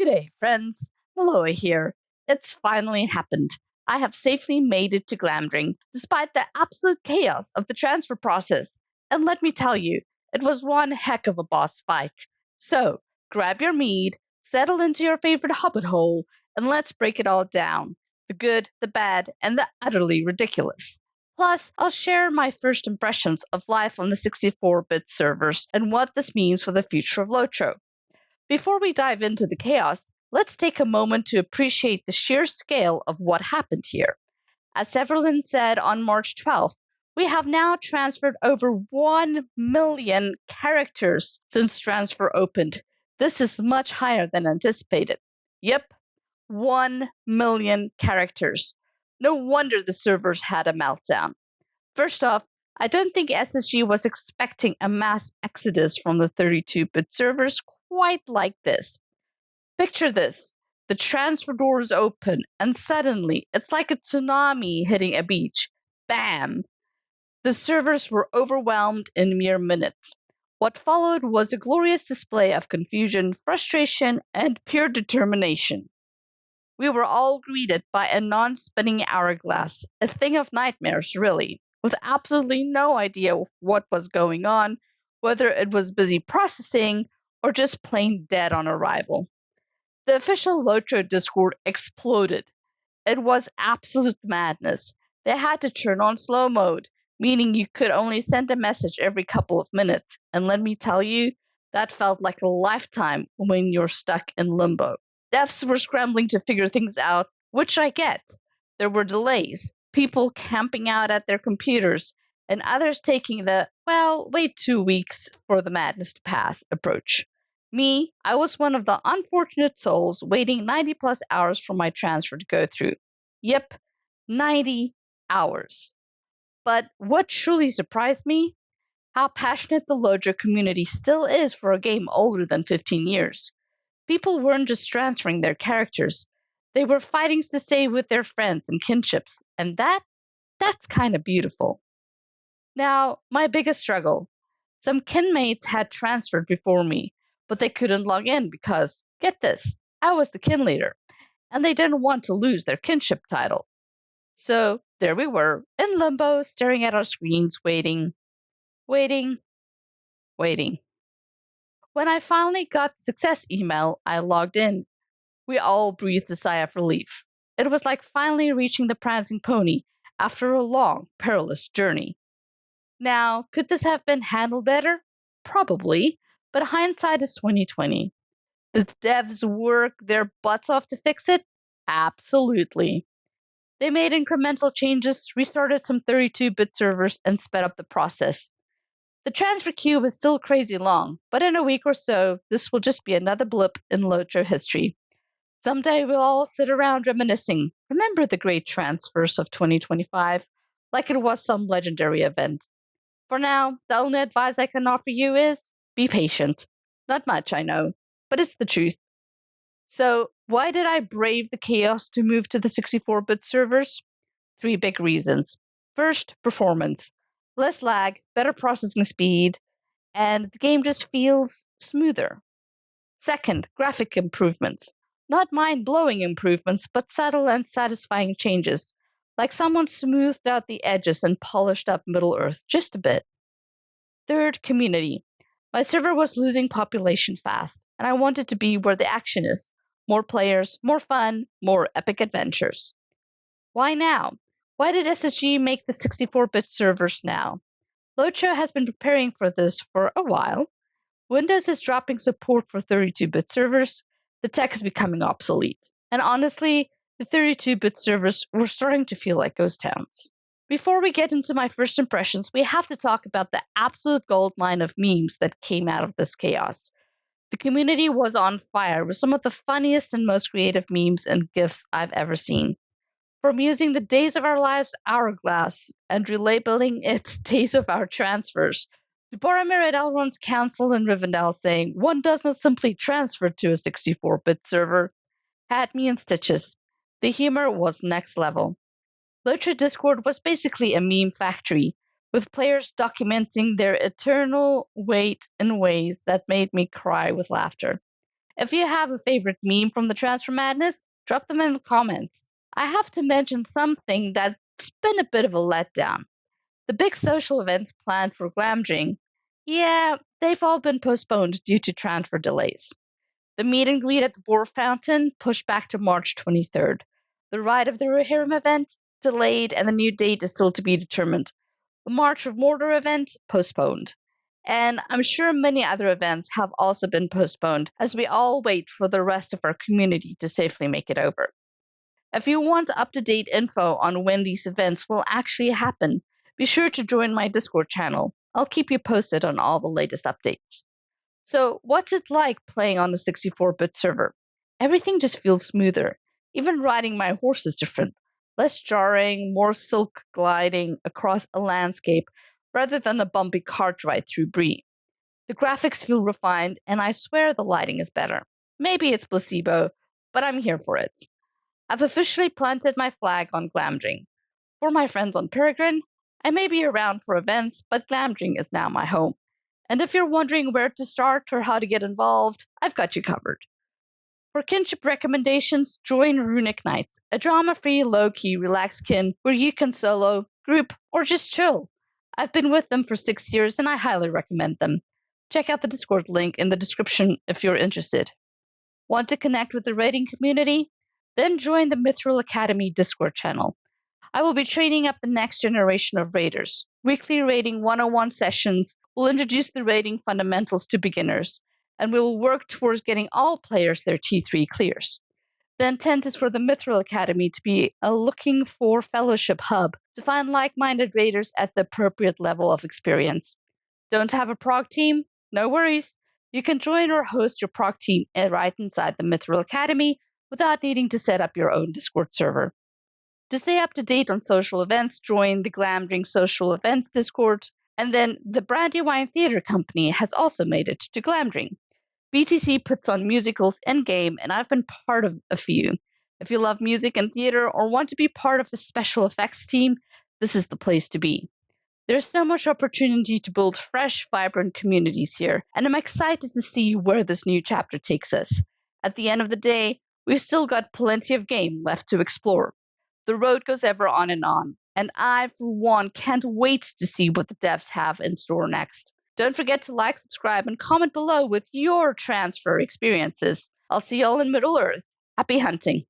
G'day, friends. Maloa here. It's finally happened. I have safely made it to Glamdring, despite the absolute chaos of the transfer process. And let me tell you, it was one heck of a boss fight. So, grab your mead, settle into your favorite hobbit hole, and let's break it all down. The good, the bad, and the utterly ridiculous. Plus, I'll share my first impressions of life on the 64-bit servers and what this means for the future of Lotro. Before we dive into the chaos, let's take a moment to appreciate the sheer scale of what happened here. As Severlin said on March 12th, we have now transferred over 1 million characters since transfer opened. This is much higher than anticipated. Yep, 1 million characters. No wonder the servers had a meltdown. First off, I don't think SSG was expecting a mass exodus from the 32-bit servers quite like this. Picture this. The transfer doors open, and suddenly, it's like a tsunami hitting a beach. Bam! The servers were overwhelmed in mere minutes. What followed was a glorious display of confusion, frustration, and pure determination. We were all greeted by a non-spinning hourglass, a thing of nightmares, really, with absolutely no idea what was going on, whether it was busy processing or just plain dead on arrival. The official Lotro Discord exploded. It was absolute madness. They had to turn on slow mode, meaning you could only send a message every couple of minutes. And let me tell you, that felt like a lifetime when you're stuck in limbo. Devs were scrambling to figure things out, which I get. There were delays, people camping out at their computers, and others taking the, well, wait 2 weeks for the madness to pass approach. Me, I was one of the unfortunate souls waiting 90 plus hours for my transfer to go through. Yep, 90 hours. But what truly surprised me? How passionate the Lotro community still is for a game older than 15 years. People weren't just transferring their characters, they were fighting to stay with their friends and kinships, and that's kind of beautiful. Now, my biggest struggle. Some kinmates had transferred before me, but they couldn't log in because, get this, I was the kin leader, and they didn't want to lose their kinship title. So there we were, in limbo, staring at our screens, waiting. When I finally got the success email, I logged in. We all breathed a sigh of relief. It was like finally reaching the prancing pony after a long, perilous journey. Now, could this have been handled better? Probably, but hindsight is 2020. Did the devs work their butts off to fix it? Absolutely. They made incremental changes, restarted some 32-bit servers, and sped up the process. The transfer queue is still crazy long, but in a week or so, this will just be another blip in Lotro history. Someday we'll all sit around reminiscing, remember the great transfers of 2025, like it was some legendary event. For now, the only advice I can offer you is be patient. Not much, I know, but it's the truth. So, why did I brave the chaos to move to the 64-bit servers? 3 big reasons. First, performance. Less lag, better processing speed, and the game just feels smoother. Second, graphic improvements. Not mind-blowing improvements, but subtle and satisfying changes, like someone smoothed out the edges and polished up Middle-earth just a bit. Third, community. My server was losing population fast, and I wanted to be where the action is. More players, more fun, more epic adventures. Why now? Why did SSG make the 64-bit servers now? Lotro has been preparing for this for a while. Windows is dropping support for 32-bit servers. The tech is becoming obsolete. And honestly, the 32-bit servers were starting to feel like ghost towns. Before we get into my first impressions, we have to talk about the absolute goldmine of memes that came out of this chaos. The community was on fire with some of the funniest and most creative memes and GIFs I've ever seen. From using the Days of Our Lives hourglass and relabeling it Days of Our Transfers, to Boromir at Elrond's council in Rivendell saying, one doesn't simply transfer to a 64-bit server, had me in stitches. The humor was next level. Lotro Discord was basically a meme factory, with players documenting their eternal wait in ways that made me cry with laughter. If you have a favorite meme from the Transfer Madness, drop them in the comments. I have to mention something that's been a bit of a letdown. The big social events planned for Glamdring, yeah, they've all been postponed due to transfer delays. The meet and greet at the Boar Fountain pushed back to March 23rd. The Ride of the Rohirrim event delayed, and the new date is still to be determined. The March of Mordor event postponed. And I'm sure many other events have also been postponed as we all wait for the rest of our community to safely make it over. If you want up to date info on when these events will actually happen, be sure to join my Discord channel. I'll keep you posted on all the latest updates. So, what's it like playing on a 64-bit server? Everything just feels smoother. Even riding my horse is different. Less jarring, more silk gliding across a landscape rather than a bumpy cart ride through Bree. The graphics feel refined, and I swear the lighting is better. Maybe it's placebo, but I'm here for it. I've officially planted my flag on Glamdring. For my friends on Peregrine, I may be around for events, but Glamdring is now my home. And if you're wondering where to start or how to get involved, I've got you covered. For kinship recommendations, join Runic Nights, a drama-free, low-key, relaxed kin where you can solo, group, or just chill. I've been with them for 6 years and I highly recommend them. Check out the Discord link in the description if you're interested. Want to connect with the raiding community? Then join the Mithril Academy Discord channel. I will be training up the next generation of raiders. Weekly raiding 101 sessions will introduce the raiding fundamentals to beginners, and we will work towards getting all players their T3 clears. The intent is for the Mithril Academy to be a looking for fellowship hub to find like-minded raiders at the appropriate level of experience. Don't have a prog team? No worries. You can join or host your prog team right inside the Mithril Academy without needing to set up your own Discord server. To stay up to date on social events, join the Glamdring Social Events Discord. And then the Brandywine Theatre Company has also made it to Glamdring. BTC puts on musicals in-game, and I've been part of a few. If you love music and theater or want to be part of a special effects team, this is the place to be. There's so much opportunity to build fresh, vibrant communities here, and I'm excited to see where this new chapter takes us. At the end of the day, we've still got plenty of game left to explore. The road goes ever on, and I, for one, can't wait to see what the devs have in store next. Don't forget to like, subscribe, and comment below with your transfer experiences. I'll see y'all in Middle Earth. Happy hunting.